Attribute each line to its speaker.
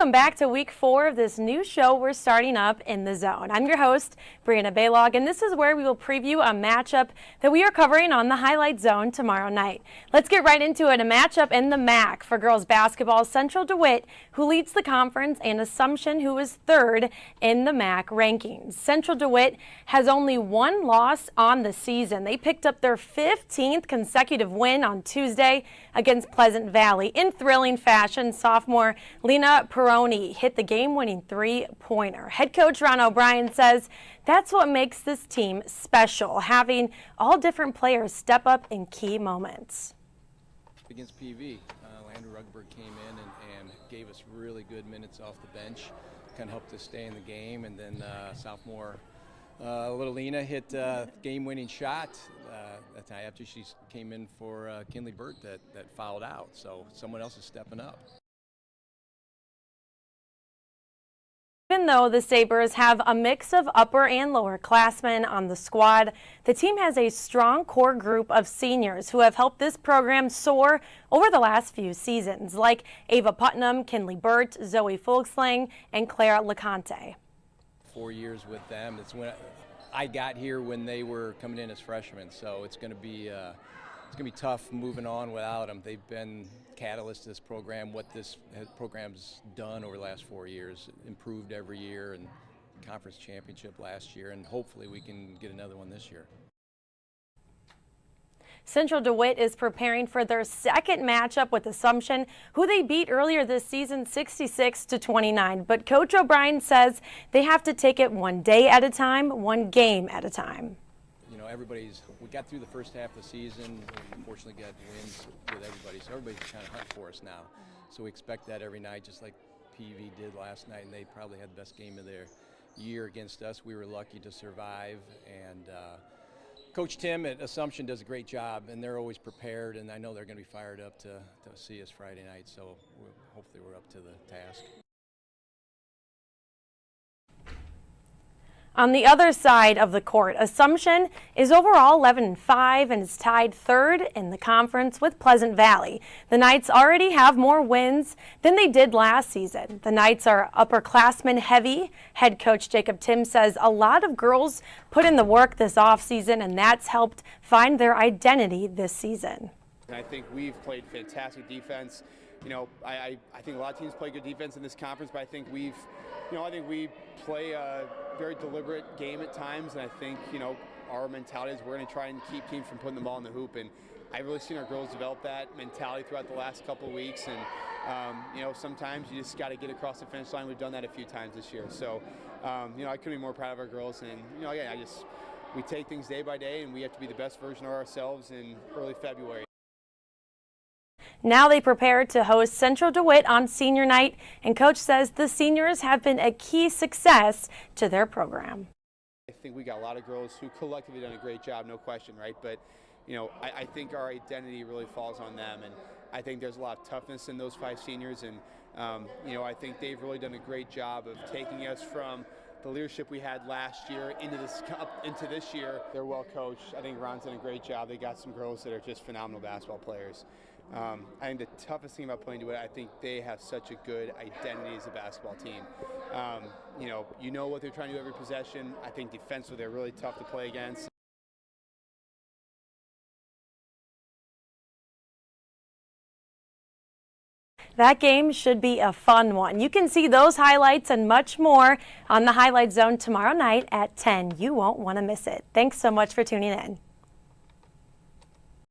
Speaker 1: Welcome back to week 4 of this new show we're starting up in the zone. I'm your host, Brianna Ballog, and this is where we will preview a matchup that we are covering on the Highlight Zone tomorrow night. Let's get right into it. A matchup in the MAC for girls basketball. Central DeWitt, who leads the conference, and Assumption, who is 3rd in the MAC rankings. Central DeWitt has only one loss on the season. They picked up their 15th consecutive win on Tuesday against Pleasant Valley. In thrilling fashion, sophomore Lena Peroni hit the game-winning three-pointer. Head coach Ron O'Brien says that's what makes this team special, having all different players step up in key moments.
Speaker 2: Against PV, Landry Rugberg came in and gave us really good minutes off the bench, kind of helped us stay in the game, and then sophomore little Lena hit game-winning shot that time after she came in for Kinley Burt that fouled out. So someone else is stepping up.
Speaker 1: Even though the Sabres have a mix of upper and lower classmen on the squad, the team has a strong core group of seniors who have helped this program soar over the last few seasons, like Ava Putnam, Kinley Burt, Zoe Folkslang, and Claire LeConte. 4
Speaker 2: years with them. It's when I got here when they were coming in as freshmen, so it's going to be tough moving on without them. They've been catalyst to this program. What this program's done over the last 4 years, improved every year, and conference championship last year, and hopefully we can get another one this year.
Speaker 1: Central DeWitt is preparing for their second matchup with Assumption, who they beat earlier this season 66-29. But Coach O'Brien says they have to take it one day at a time, one game at a time.
Speaker 2: You know, we got through the first half of the season. We unfortunately got wins with everybody, so everybody's kind of hunting for us now. So we expect that every night, just like PV did last night, and they probably had the best game of their year against us. We were lucky to survive, and Coach Tim at Assumption does a great job, and they're always prepared, and I know they're going to be fired up to see us Friday night, so hopefully we're up to the task.
Speaker 1: On the other side of the court, Assumption is overall 11-5 and is tied 3rd in the conference with Pleasant Valley. The Knights already have more wins than they did last season. The Knights are upperclassmen heavy. Head coach Jacob Tim says a lot of girls put in the work this offseason, and that's helped find their identity this season.
Speaker 3: I think we've played fantastic defense. You know, I think a lot of teams play good defense in this conference, but I think we play a very deliberate game at times, and I think, our mentality is we're going to try and keep teams from putting the ball in the hoop, and I've really seen our girls develop that mentality throughout the last couple of weeks, and, sometimes you just got to get across the finish line. We've done that a few times this year, so, I couldn't be more proud of our girls, and, again, we take things day by day, and we have to be the best version of ourselves in early February.
Speaker 1: Now they prepare to host Central DeWitt on senior night, and coach says the seniors have been a key success to their program.
Speaker 3: I think we got a lot of girls who collectively done a great job, no question, right? But, I think our identity really falls on them, and I think there's a lot of toughness in those 5 seniors, and, I think they've really done a great job of taking us from the leadership we had last year into this year. They're well coached. I think Ron's done a great job. They got some girls that are just phenomenal basketball players. I think the toughest thing about playing DeWitt, I think they have such a good identity as a basketball team. You know what they're trying to do every possession. I think defensively they're really tough to play against.
Speaker 1: That game should be a fun one. You can see those highlights and much more on the Highlight Zone tomorrow night at 10. You won't want to miss it. Thanks so much for tuning in.